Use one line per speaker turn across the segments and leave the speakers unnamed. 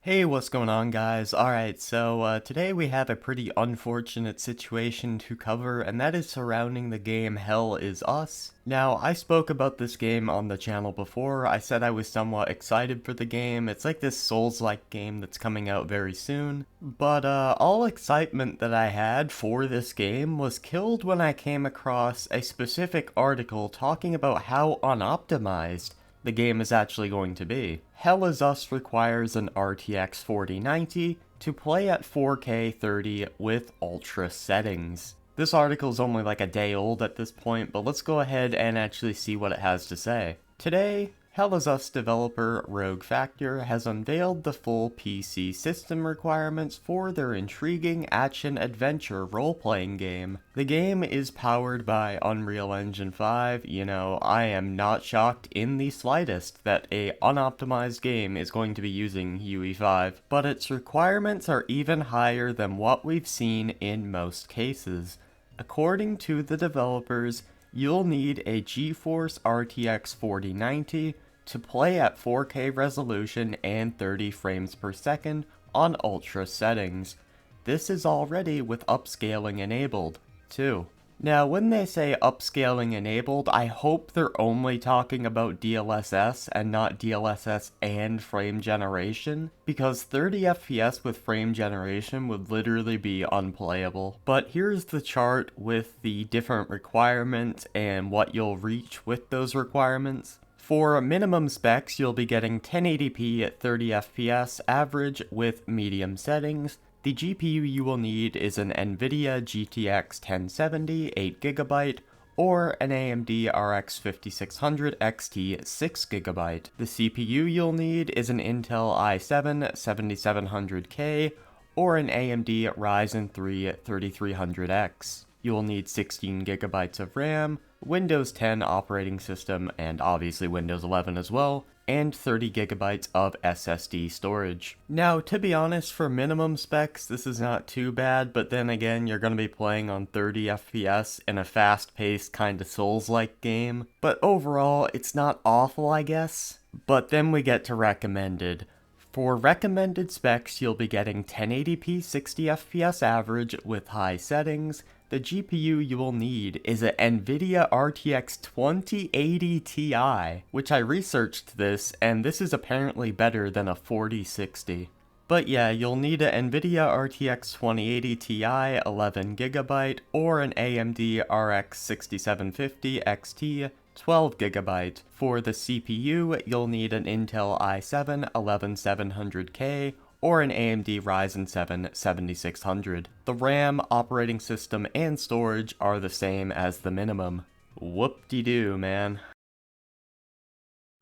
Hey, what's going on, guys? Alright, so today we have a pretty unfortunate situation to cover, and that is surrounding the game Hell Is Us. Now, I spoke about this game on the channel before. I said I was somewhat excited for the game. It's like this Souls-like game that's coming out very soon. But all excitement that I had for this game was killed when I came across a specific article talking about how unoptimized the game is actually going to be. Hell Is Us requires an RTX 4090 to play at 4K 30 with ultra settings. This article is only like a day old at this point, but let's go ahead and actually see what it has to say. Today, Hell Is Us developer Rogue Factor has unveiled the full PC system requirements for their intriguing action-adventure role-playing game. The game is powered by Unreal Engine 5. I am not shocked in the slightest that a unoptimized game is going to be using UE5, but its requirements are even higher than what we've seen in most cases. According to the developers, you'll need a GeForce RTX 4090 to play at 4K resolution and 30 frames per second on ultra settings. This is already with upscaling enabled, too. Now, when they say upscaling enabled, I hope they're only talking about DLSS and not DLSS and frame generation, because 30 FPS with frame generation would literally be unplayable. But here's the chart with the different requirements and what you'll reach with those requirements. For minimum specs, you'll be getting 1080p at 30 FPS average with medium settings. The GPU you will need is an NVIDIA GTX 1070 8GB or an AMD RX 5600 XT 6GB. The CPU you'll need is an Intel i7 7700K or an AMD Ryzen 3 3300X. You will need 16GB of RAM, Windows 10 operating system, and obviously Windows 11 as well, and 30GB of SSD storage. Now, to be honest, for minimum specs, this is not too bad, but then again, you're going to be playing on 30 FPS in a fast-paced kind of Souls-like game. But overall, it's not awful, I guess. But then we get to recommended. For recommended specs, you'll be getting 1080p 60 FPS average with high settings. The GPU you will need is an NVIDIA RTX 2080 Ti, which I researched this, and this is apparently better than a 4060. But yeah, you'll need an NVIDIA RTX 2080 Ti 11GB or an AMD RX 6750 XT 12GB. For the CPU, you'll need an Intel i7 11700K or an AMD Ryzen 7 7600. The RAM, operating system, and storage are the same as the minimum. Whoop-de-doo, man.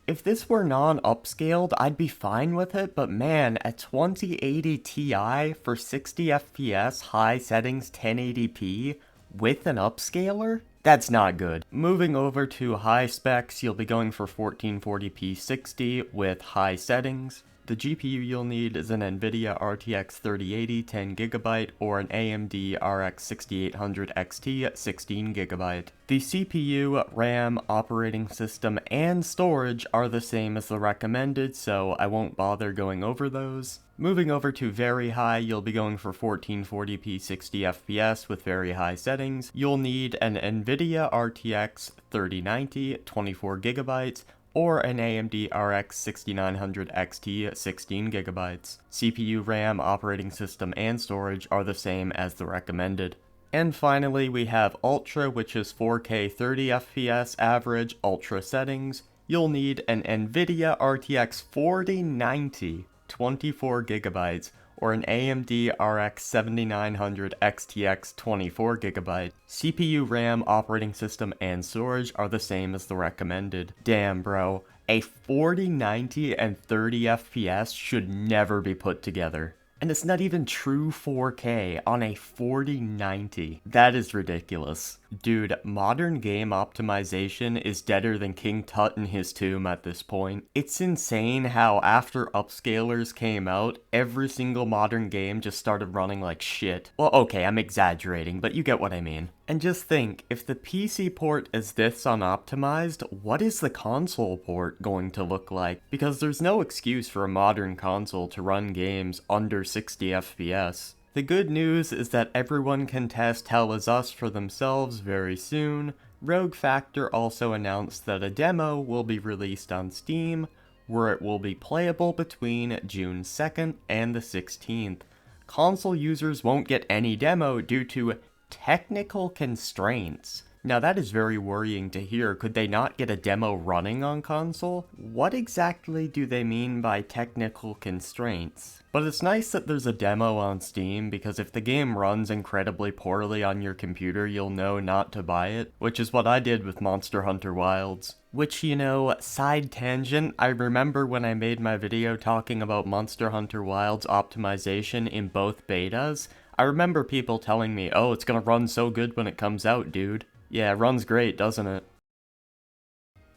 If this were non-upscaled, I'd be fine with it, but man, a 2080 Ti for 60 FPS, high settings 1080p, with an upscaler? That's not good. Moving over to high specs, you'll be going for 1440p 60 with high settings. The GPU you'll need is an NVIDIA RTX 3080 10GB or an AMD RX 6800 XT 16GB. The CPU, RAM, operating system, and storage are the same as the recommended, so I won't bother going over those. Moving over to very high, you'll be going for 1440p 60 FPS with very high settings. You'll need an NVIDIA RTX 3090 24GB or an AMD RX 6900 XT 16GB. CPU, RAM, operating system, and storage are the same as the recommended. And finally, we have Ultra, which is 4K 30 FPS average Ultra settings. You'll need an NVIDIA RTX 4090 24GB or an AMD RX 7900 XTX 24GB. CPU, RAM, operating system, and storage are the same as the recommended. Damn, bro. A 4090 and 30 FPS should never be put together. And it's not even true 4K on a 4090. That is ridiculous. Dude, modern game optimization is deader than King Tut in his tomb at this point. It's insane how after upscalers came out, every single modern game just started running like shit. Well, okay, I'm exaggerating, but you get what I mean. And just think, if the PC port is this unoptimized, what is the console port going to look like? Because there's no excuse for a modern console to run games under 60 FPS. The good news is that everyone can test Hell Is Us for themselves very soon. Rogue Factor also announced that a demo will be released on Steam, where it will be playable between June 2nd and the 16th. Console users won't get any demo due to technical constraints. Now that is very worrying to hear. Could they not get a demo running on console? What exactly do they mean by technical constraints? But it's nice that there's a demo on Steam, because if the game runs incredibly poorly on your computer, you'll know not to buy it, which is what I did with Monster Hunter Wilds. Which, you know, side tangent, I remember when I made my video talking about Monster Hunter Wilds optimization in both betas, I remember people telling me, oh, it's gonna run so good when it comes out, dude. Yeah, it runs great, doesn't it?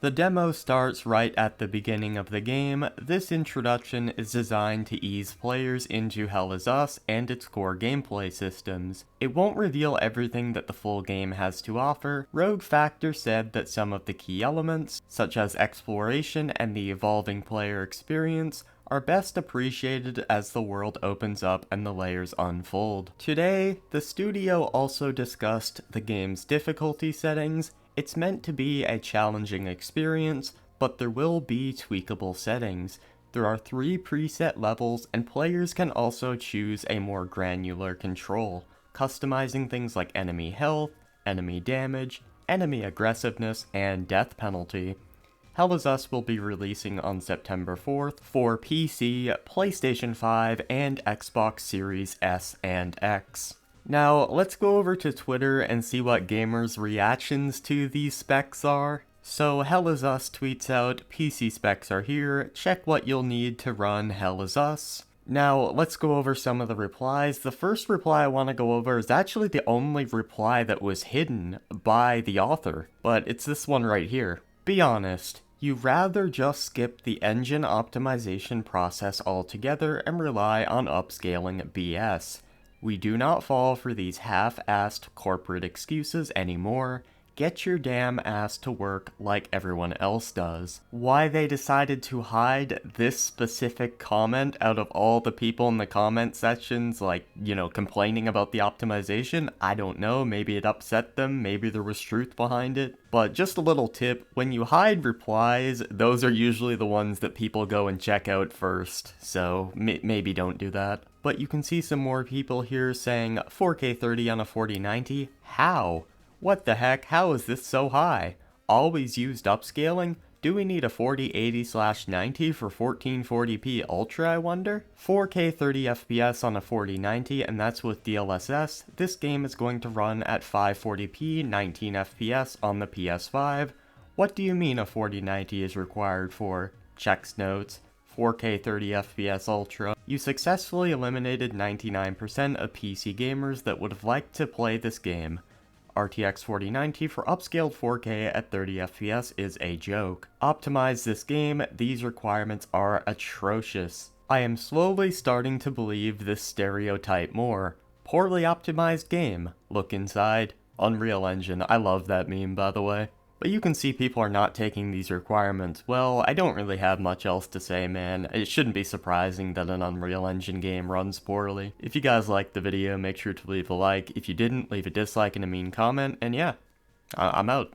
The demo starts right at the beginning of the game. This introduction is designed to ease players into Hell Is Us and its core gameplay systems. It won't reveal everything that the full game has to offer. Rogue Factor said that some of the key elements, such as exploration and the evolving player experience, are best appreciated as the world opens up and the layers unfold. Today, the studio also discussed the game's difficulty settings. It's meant to be a challenging experience, but there will be tweakable settings. There are 3 preset levels, and players can also choose a more granular control, customizing things like enemy health, enemy damage, enemy aggressiveness, and death penalty. Hell Is Us will be releasing on September 4th for PC, PlayStation 5, and Xbox Series S and X. Now, let's go over to Twitter and see what gamers' reactions to these specs are. So, Hell Is Us tweets out, PC specs are here, check what you'll need to run Hell Is Us. Now, let's go over some of the replies. The first reply I want to go over is actually the only reply that was hidden by the author, but it's this one right here. Be honest, you'd rather just skip the engine optimization process altogether and rely on upscaling BS. We do not fall for these half-assed corporate excuses anymore. Get your damn ass to work like everyone else does. Why they decided to hide this specific comment out of all the people in the comment sections, like, you know, complaining about the optimization, I don't know. Maybe it upset them, maybe there was truth behind it. But just a little tip, when you hide replies, those are usually the ones that people go and check out first, so maybe don't do that. But you can see some more people here saying 4K 30 on a 4090. How? What the heck? How is this so high? Always used upscaling? Do we need a 4080/90 for 1440p Ultra, I wonder? 4K 30 FPS on a 4090, and that's with DLSS. This game is going to run at 540p 19 FPS on the PS5. What do you mean a 4090 is required for? Checks notes. 4K 30 FPS Ultra. You successfully eliminated 99% of PC gamers that would have liked to play this game. RTX 4090 for upscaled 4K at 30 FPS is a joke. Optimize this game, these requirements are atrocious. I am slowly starting to believe this stereotype more. Poorly optimized game. Look inside. Unreal Engine. I love that meme, by the way. But you can see people are not taking these requirements. Well, I don't really have much else to say, man. It shouldn't be surprising that an Unreal Engine game runs poorly. If you guys liked the video, make sure to leave a like. If you didn't, leave a dislike and a mean comment. And yeah, I'm out.